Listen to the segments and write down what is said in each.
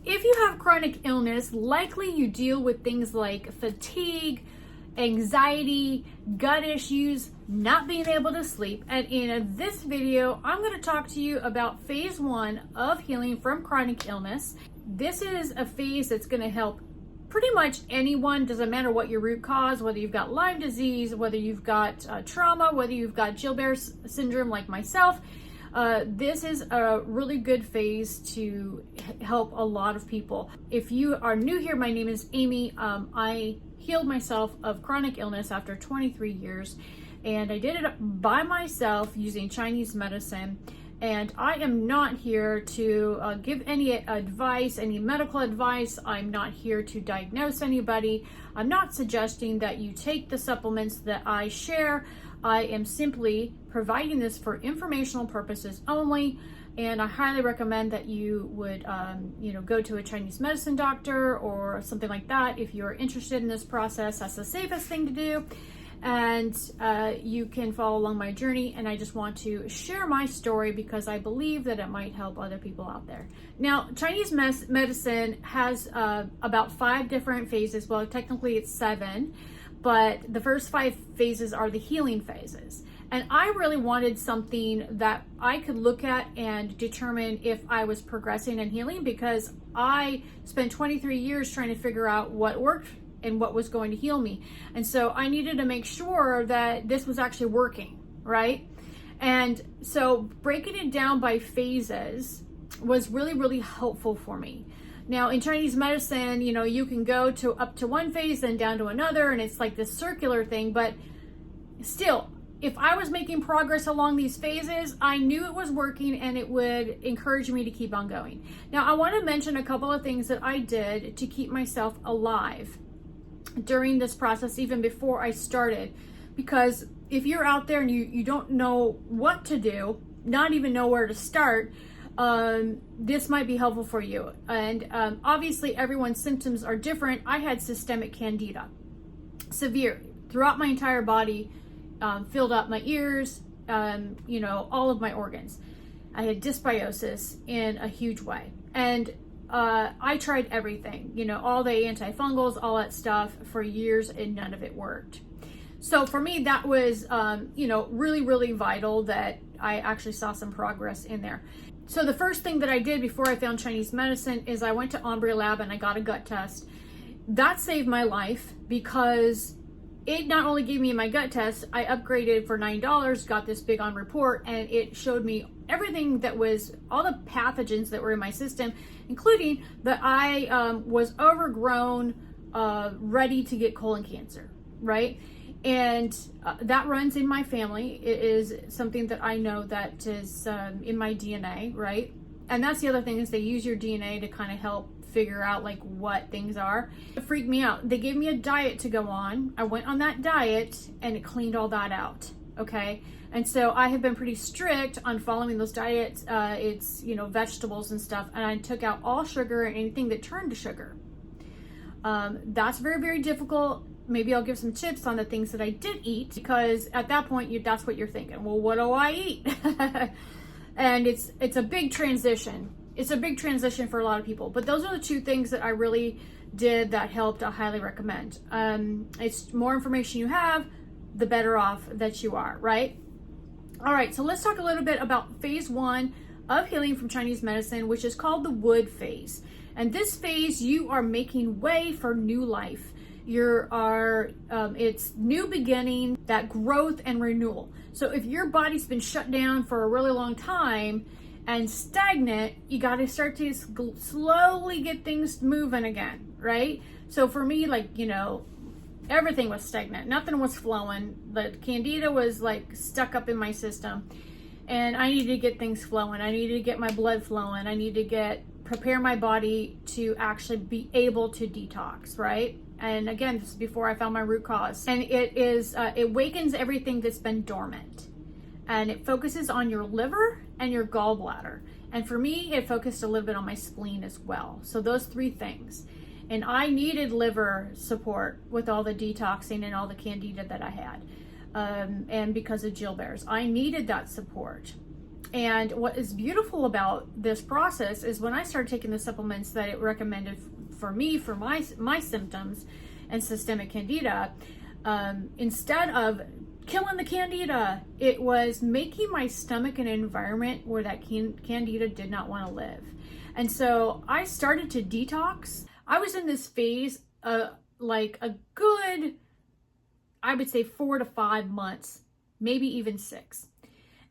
If you have chronic illness, likely you deal with things like fatigue, anxiety, gut issues, not being able to sleep. And in this video, I'm going to talk to you about phase 1 of healing from chronic illness. This is a phase that's going to help pretty much anyone, doesn't matter what your root cause, whether you've got Lyme disease, whether you've got trauma, whether you've got Gilbert syndrome like myself. This is a really good phase to help a lot of people. If you are new here, my name is Amy. I healed myself of chronic illness after 23 years, and I did it by myself using Chinese medicine. And I am not here to give any advice, any medical advice. I'm not here to diagnose anybody. I'm not suggesting that you take the supplements that I share. I am simply providing this for informational purposes only, and I highly recommend that you would, go to a Chinese medicine doctor or something like that if you're interested in this process. That's the safest thing to do, and you can follow along my journey. And I just want to share my story because I believe that it might help other people out there. Now, Chinese medicine has about 5 different phases. Well, technically it's 7. But the first 5 phases are the healing phases. And I really wanted something that I could look at and determine if I was progressing and healing, because I spent 23 years trying to figure out what worked and what was going to heal me. And so I needed to make sure that this was actually working, right? And so breaking it down by phases was really, really helpful for me. Now, in Chinese medicine, you can go to up to one phase, then down to another, and it's like this circular thing. But still, if I was making progress along these phases, I knew it was working, and it would encourage me to keep on going. Now, I want to mention a couple of things that I did to keep myself alive during this process, even before I started. Because if you're out there and you don't know what to do, not even know where to start, this might be helpful for you. And obviously everyone's symptoms are different. I had systemic candida, severe, throughout my entire body, filled up my ears, all of my organs. I had dysbiosis in a huge way. And I tried everything, all the antifungals, all that stuff for years, and none of it worked. So for me, that was, really, really vital that I actually saw some progress in there. So the first thing that I did before I found Chinese medicine is I went to Ombre Lab and I got a gut test. That saved my life because it not only gave me my gut test, I upgraded for $9, got this big on report, and it showed me everything that was, all the pathogens that were in my system, including that I was overgrown, ready to get colon cancer, right? And that runs in my family. It is something that I know that is in my DNA, right? And that's the other thing, is they use your DNA to kind of help figure out like what things are. It freaked me out. They gave me a diet to go on. I went on that diet and it cleaned all that out, okay? And so I have been pretty strict on following those diets. It's, vegetables and stuff. And I took out all sugar and anything that turned to sugar. That's very, very difficult. Maybe I'll give some tips on the things that I did eat, because at that point, that's what you're thinking. Well, what do I eat? And it's a big transition. It's a big transition for a lot of people. But those are the 2 things that I really did that helped. I highly recommend. It's more information you have, the better off that you are, right? All right, so let's talk a little bit about phase 1 of healing from Chinese medicine, which is called the wood phase. And this phase, you are making way for new life. It's new beginning, that growth and renewal. So if your body's been shut down for a really long time and stagnant, you got to start to slowly get things moving again, right? So for me, everything was stagnant. Nothing was flowing. The candida was stuck up in my system, and I needed to get things flowing. I needed to get my blood flowing. I needed to prepare my body to actually be able to detox, right? And again, this is before I found my root cause. And it wakens everything that's been dormant. And it focuses on your liver and your gallbladder. And for me, it focused a little bit on my spleen as well. So those 3 things. And I needed liver support with all the detoxing and all the candida that I had. And because of Gilbert's, I needed that support. And what is beautiful about this process is when I started taking the supplements that it recommended for me, for my symptoms and systemic candida, instead of killing the candida, it was making my stomach an environment where that candida did not want to live. And so I started to detox. I was in this phase, like a good, I would say 4 to 5 months, maybe even 6.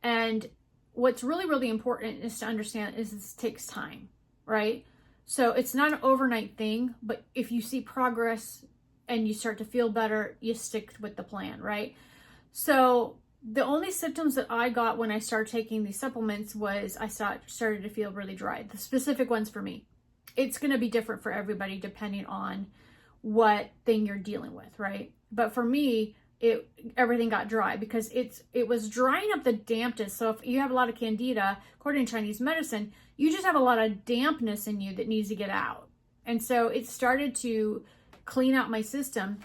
And what's really, really important is to understand is this takes time, right? So it's not an overnight thing, but if you see progress and you start to feel better, you stick with the plan, right? So the only symptoms that I got when I started taking these supplements was I started to feel really dry. The specific ones for me. It's going to be different for everybody depending on what thing you're dealing with, right? But for me, everything got dry because it was drying up the dampness. So if you have a lot of candida, according to Chinese medicine, you just have a lot of dampness in you that needs to get out. And so it started to clean out my system.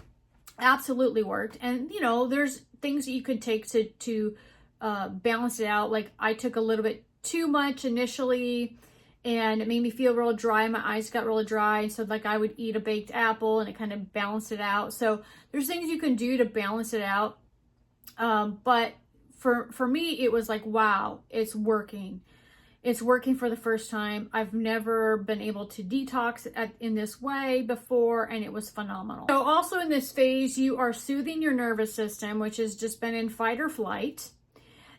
Absolutely worked. And you know, there's things that you could take to balance it out. Like I took a little bit too much initially and it made me feel real dry. My eyes got really dry. So like I would eat a baked apple and it kind of balanced it out. So there's things you can do to balance it out. But for me, it was like, wow, it's working. It's working for the first time. I've never been able to detox in this way before, and it was phenomenal. So also in this phase, you are soothing your nervous system, which has just been in fight or flight,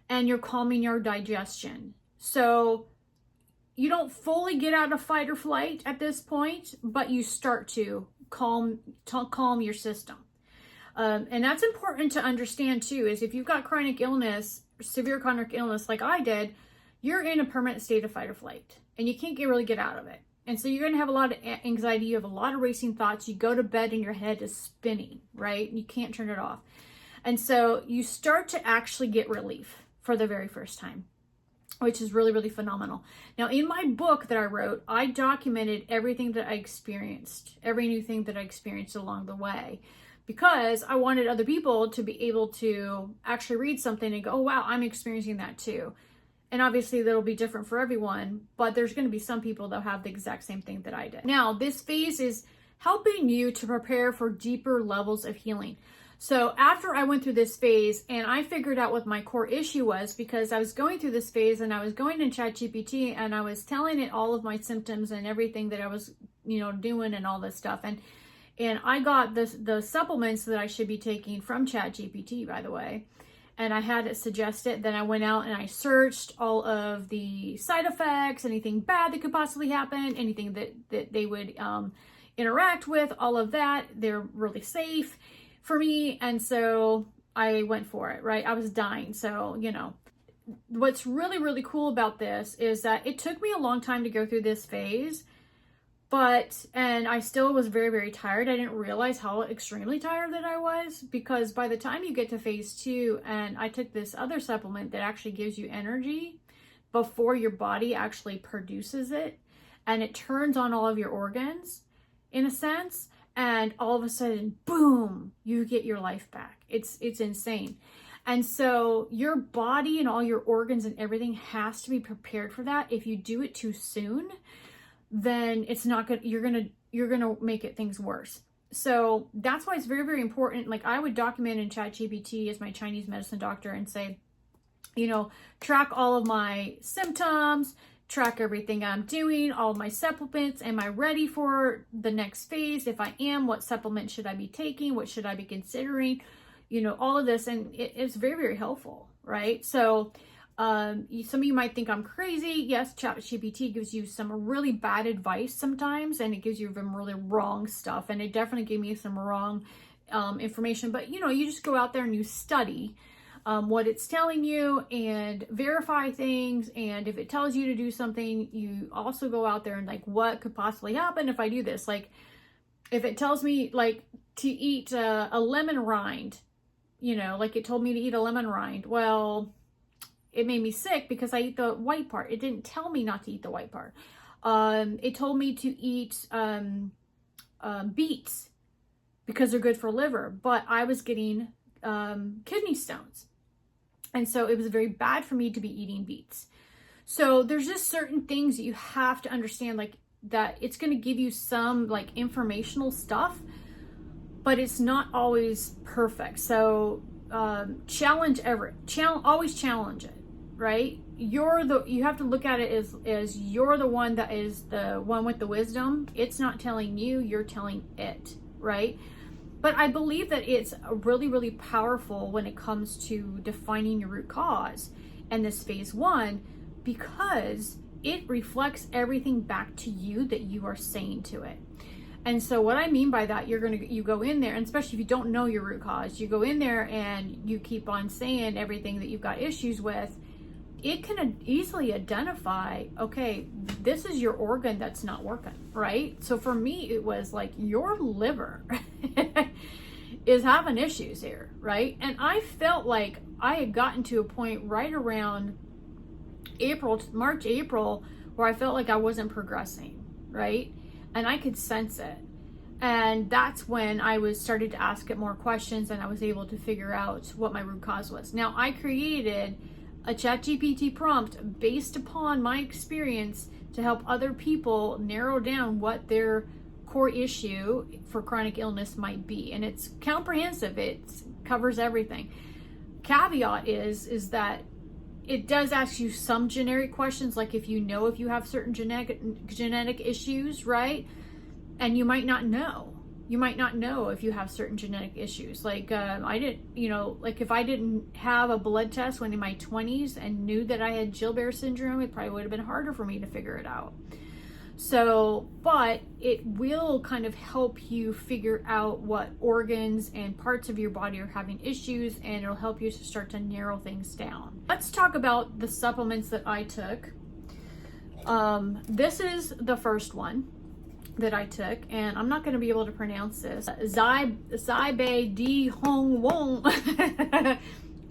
and you're calming your digestion. So you don't fully get out of fight or flight at this point, but you start to calm your system. And that's important to understand too, is if you've got chronic illness, severe chronic illness like I did, you're in a permanent state of fight or flight and you can't really get out of it. And so you're going to have a lot of anxiety. You have a lot of racing thoughts. You go to bed and your head is spinning, right? You can't turn it off. And so you start to actually get relief for the very first time, which is really, really phenomenal. Now, in my book that I wrote, I documented everything that I experienced, every new thing that I experienced along the way, because I wanted other people to be able to actually read something and go, oh, wow, I'm experiencing that too. And obviously that'll be different for everyone, but there's going to be some people that have the exact same thing that I did. Now, this phase is helping you to prepare for deeper levels of healing. So after I went through this phase and I figured out what my core issue was, because I was going through this phase and I was going in ChatGPT and I was telling it all of my symptoms and everything that I was, doing and all this stuff. And I got the supplements that I should be taking from ChatGPT, by the way. And I had it suggested. Then I went out and I searched all of the side effects, anything bad that could possibly happen, anything that they would interact with, all of that. They're really safe for me. And so I went for it, right? I was dying. So, what's really, really cool about this is that it took me a long time to go through this phase. And I still was very, very tired. I didn't realize how extremely tired that I was, because by the time you get to phase 2, and I took this other supplement that actually gives you energy before your body actually produces it, and it turns on all of your organs in a sense, and all of a sudden, boom, you get your life back. It's insane. And so your body and all your organs and everything has to be prepared for that. If you do it too soon, then it's not good. You're gonna make things worse. So that's why it's very, very important. Like I would document in ChatGPT as my Chinese medicine doctor and say, track all of my symptoms, track everything I'm doing, all of my supplements. Am I ready for the next phase? If I am, what supplement should I be taking? What should I be considering? All of this, and it's very, very helpful, right? So some of you might think I'm crazy. Yes, ChatGPT gives you some really bad advice sometimes, and it gives you some really wrong stuff, and it definitely gave me some wrong information. But you just go out there and you study what it's telling you and verify things. And if it tells you to do something, you also go out there and like, what could possibly happen if I do this? Like if it tells me like to eat a lemon rind, like it told me to eat a lemon rind. Well, it made me sick because I eat the white part. It didn't tell me not to eat the white part. It told me to eat beets because they're good for liver, but I was getting kidney stones. And so it was very bad for me to be eating beets. So there's just certain things that you have to understand, like that it's going to give you some like informational stuff, but it's not always perfect. So always challenge it, right? You have to look at it as you're the one that is the one with the wisdom. It's not telling you, you're telling it, right? But I believe that it's really, really powerful when it comes to defining your root cause and this phase 1, because it reflects everything back to you that you are saying to it. And so what I mean by that, you go in there, and especially if you don't know your root cause, you go in there and you keep on saying everything that you've got issues with. It can easily identify, okay, this is your organ that's not working, right? So for me, it was like your liver is having issues here, right? And I felt like I had gotten to a point right around March, April, where I felt like I wasn't progressing, right? And I could sense it. And that's when I was started to ask it more questions, and I was able to figure out what my root cause was. Now, I created a ChatGPT prompt based upon my experience to help other people narrow down what their core issue for chronic illness might be. And it's comprehensive. It covers everything. Caveat is that it does ask you some generic questions, like if you have certain genetic issues, right? And you might not know. You might not know if you have certain genetic issues. Like I didn't, like if I didn't have a blood test when in my 20s and knew that I had Gilbert syndrome, it probably would have been harder for me to figure it out. So, but it will kind of help you figure out what organs and parts of your body are having issues, and it'll help you to start to narrow things down. Let's talk about the supplements that I took. This is the first one that I took, and I'm not going to be able to pronounce this. Zai Di Hong Wong.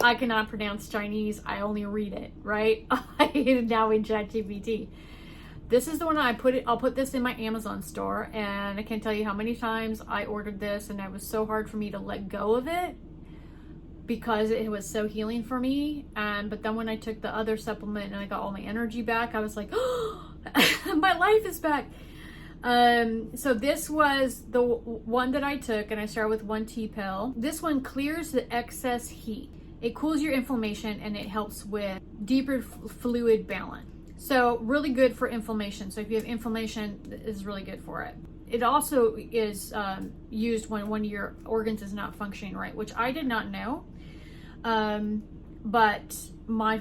I cannot pronounce Chinese. I only read it, right? Now in ChatGPT. This is the one I'll put this in my Amazon store, and I can't tell you how many times I ordered this, and it was so hard for me to let go of it because it was so healing for me. But then when I took the other supplement and I got all my energy back, I was like, oh, my life is back. So this was the one that I took, and I started with 1 tea pill. This one clears the excess heat. It cools your inflammation, and it helps with deeper fluid balance. So really good for inflammation. So if you have inflammation, it's really good for it. It also is used when one of your organs is not functioning right, which I did not know. But my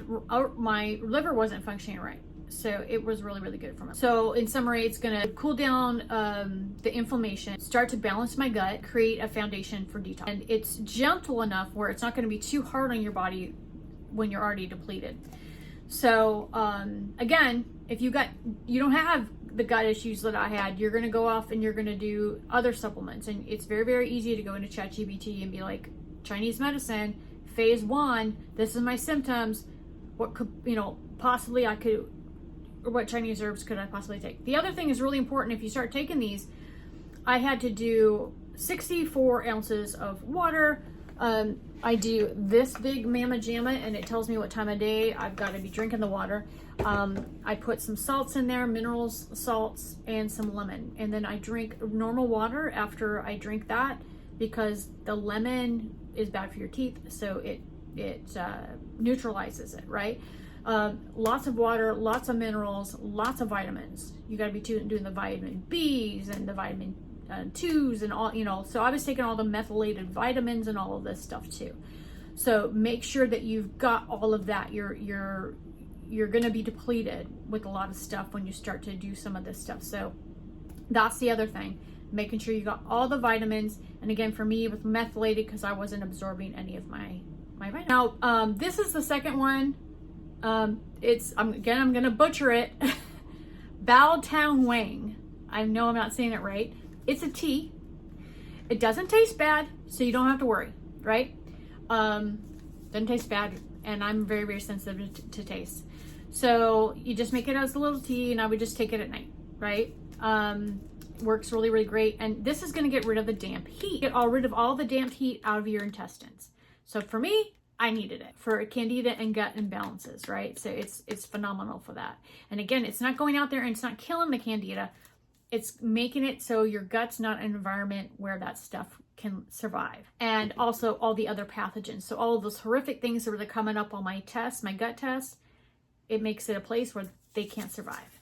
liver wasn't functioning right. So it was really, really good for me. So in summary, it's going to cool down the inflammation, start to balance my gut, create a foundation for detox. And it's gentle enough where it's not going to be too hard on your body when you're already depleted. So again, if you don't have the gut issues that I had, you're going to go off and you're going to do other supplements. And it's very, very easy to go into ChatGPT and be like, Chinese medicine, phase 1, this is my symptoms. What could, possibly I could, or what Chinese herbs could I possibly take? The other thing is really important. If you start taking these, I had to do 64 ounces of water. I do this big mamma jamma, and it tells me what time of day I've got to be drinking the water. I put some salts in there, minerals, salts, and some lemon. And then I drink normal water after I drink that, because the lemon is bad for your teeth. So it neutralizes it, right? Lots of water, lots of minerals, lots of vitamins. You got to be doing the vitamin B's and the vitamin 2s and all, so I was taking all the methylated vitamins and all of this stuff too. So make sure that you've got all of that. You're going to be depleted with a lot of stuff when you start to do some of this stuff. So that's the other thing, making sure you got all the vitamins. And again, for me, it was methylated because I wasn't absorbing any of my vitamins. Now, this is the second one. I'm going to butcher it. Bao Tang Wang. I know I'm not saying it right. It's a tea. It doesn't taste bad, so you don't have to worry, right? Doesn't taste bad, and I'm very, very sensitive to taste. So you just make it as a little tea, and I would just take it at night, right? Works really, really great. And this is going to get rid of the damp heat. Get rid of all the damp heat out of your intestines. So for me, I needed it for candida and gut imbalances, right? So it's phenomenal for that. And again, it's not going out there and it's not killing the candida. It's making it so your gut's not an environment where that stuff can survive. And also all the other pathogens. So all of those horrific things that were coming up on my test, my gut test, it makes it a place where they can't survive.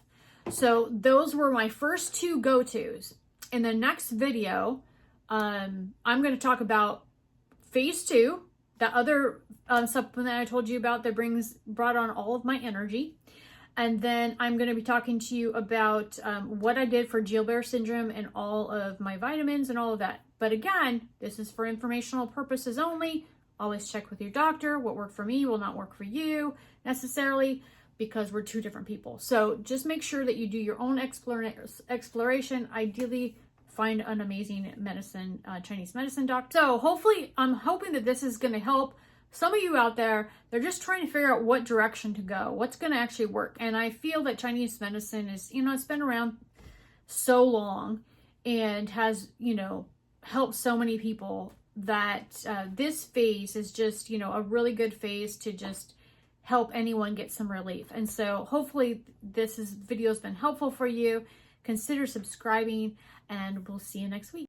So those were my first two go-tos. In the next video, I'm going to talk about phase 2, that other supplement that I told you about that brought on all of my energy. And then I'm going to be talking to you about what I did for Gilbert syndrome and all of my vitamins and all of that. But again, this is for informational purposes only. Always check with your doctor. What worked for me will not work for you necessarily, because we're two different people. So just make sure that you do your own exploration. Ideally, find an amazing medicine, Chinese medicine doctor. So hopefully, I'm hoping that this is going to help some of you out there. They're just trying to figure out what direction to go, what's going to actually work. And I feel that Chinese medicine is, it's been around so long and has, helped so many people that this phase is just, a really good phase to just help anyone get some relief. And so hopefully this video has been helpful for you. Consider subscribing, and we'll see you next week.